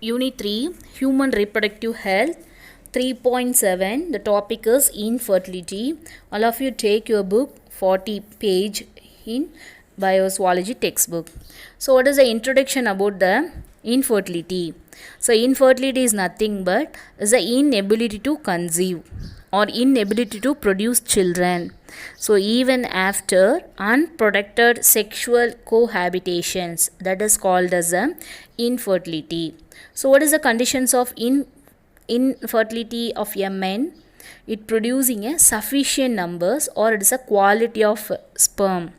Unit 3 Human Reproductive Health 3.7. The topic is infertility. All of you take your book 40 page in biozoology textbook. So what is the introduction about the infertility? So infertility is nothing but is the inability to conceive or inability to produce children. So even after unprotected sexual cohabitations, that is called as a infertility. So what is the conditions of infertility of a man? It producing a sufficient numbers, or it is a quality of sperm,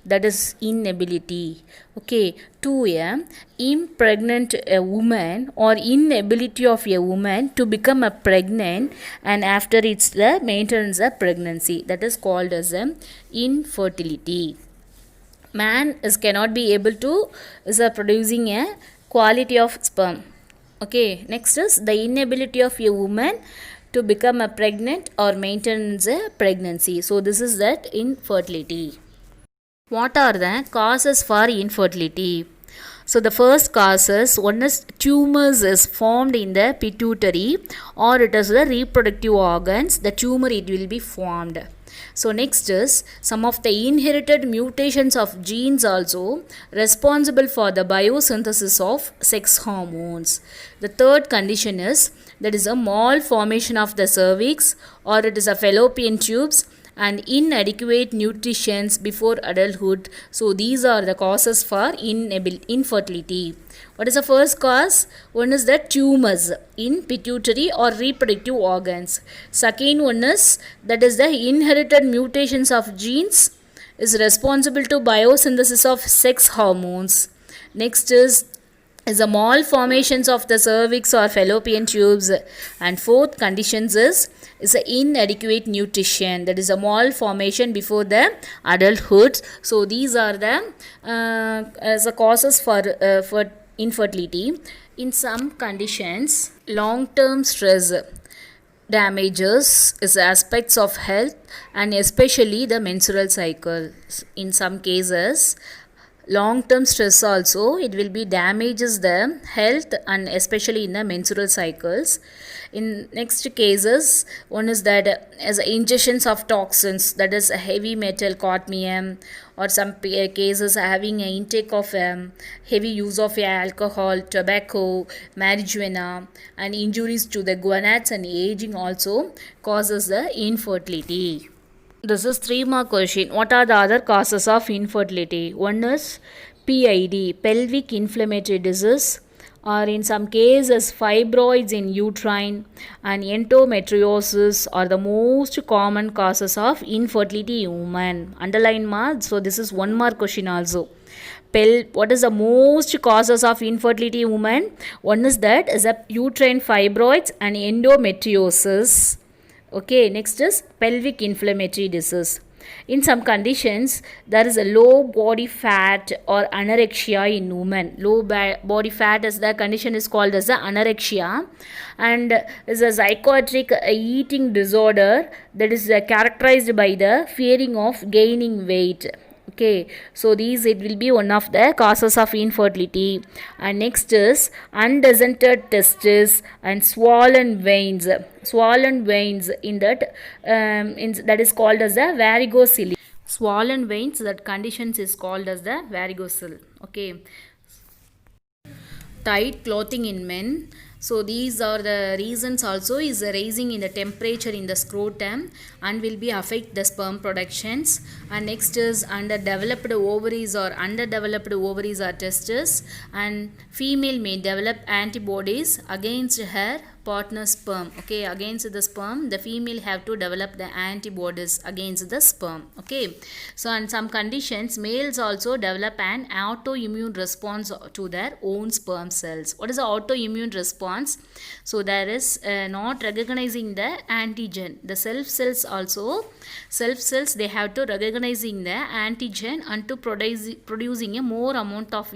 that is inability. Okay, to a impregnant a woman or inability of a woman to become a pregnant, and after it's the maintenance of pregnancy, that is called as a infertility. Man cannot be able to producing a quality of sperm. Okay, next is the inability of a woman to become a pregnant or maintenance a pregnancy. So this is that infertility. What are the causes for infertility? So the first causes, one is tumors is formed in the pituitary, or it is the reproductive organs, the tumor it will be formed. So next is some of the inherited mutations of genes also responsible for the biosynthesis of sex hormones. The third condition is that is a malformation of the cervix, or it is a fallopian tubes, and inadequate nutrition before adulthood. So these are the causes for infertility. What is the first cause? One is the tumors in pituitary or reproductive organs. Second one is that is the inherited mutations of genes is responsible to biosynthesis of sex hormones. Next is the malformations of the cervix or fallopian tubes, and fourth conditions is the inadequate nutrition, that is a malformation before the adulthood. So these are the as a causes for infertility. In some conditions, long-term stress damages is aspects of health, and especially the menstrual cycle. In some cases, long-term stress also it will be damages the health, and especially in the menstrual cycles. In next cases, one is that as ingestions of toxins, that is a heavy metal cadmium, or some cases having an intake of heavy use of alcohol, tobacco, marijuana, and injuries to the gonads and aging also causes the infertility. This is 3-mark question. What are the other causes of infertility? One is PID, pelvic inflammatory disease, or in some cases fibroids in uterine, and endometriosis are the most common causes of infertility in women. Underline mark. So this is 1-mark question also. What is the most causes of infertility in women? One is that is a uterine fibroids and endometriosis. Okay, next is pelvic inflammatory disease. In some conditions, there is a low body fat or anorexia in women. Low body fat is the condition is called as the anorexia, and is a psychiatric eating disorder that is characterized by the fearing of gaining weight. Okay, so these it will be one of the causes of infertility. And next is undescended testes and swollen veins. Swollen veins in that that is called as the varicocele. Swollen veins, that conditions is called as the varicocele. Okay. Tight clothing in men. So these are the reasons also is raising in the temperature in the scrotum and will be affect the sperm productions. And next is underdeveloped ovaries or testes, and female may develop antibodies against her partner sperm. Okay, against the sperm the female have to develop the antibodies against the sperm. Okay, so in some conditions males also develop an autoimmune response to their own sperm cells. What is the autoimmune response? So there is not recognizing the antigen. The self cells they have to recognizing the antigen and to producing a more amount of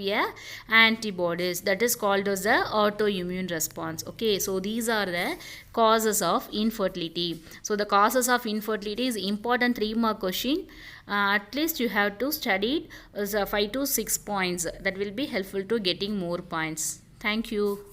antibodies, that is called as the autoimmune response. Okay, so these are the causes of infertility. So the causes of infertility is important 3-mark question. At least you have to study 5 to 6 points. That will be helpful to getting more points. Thank you.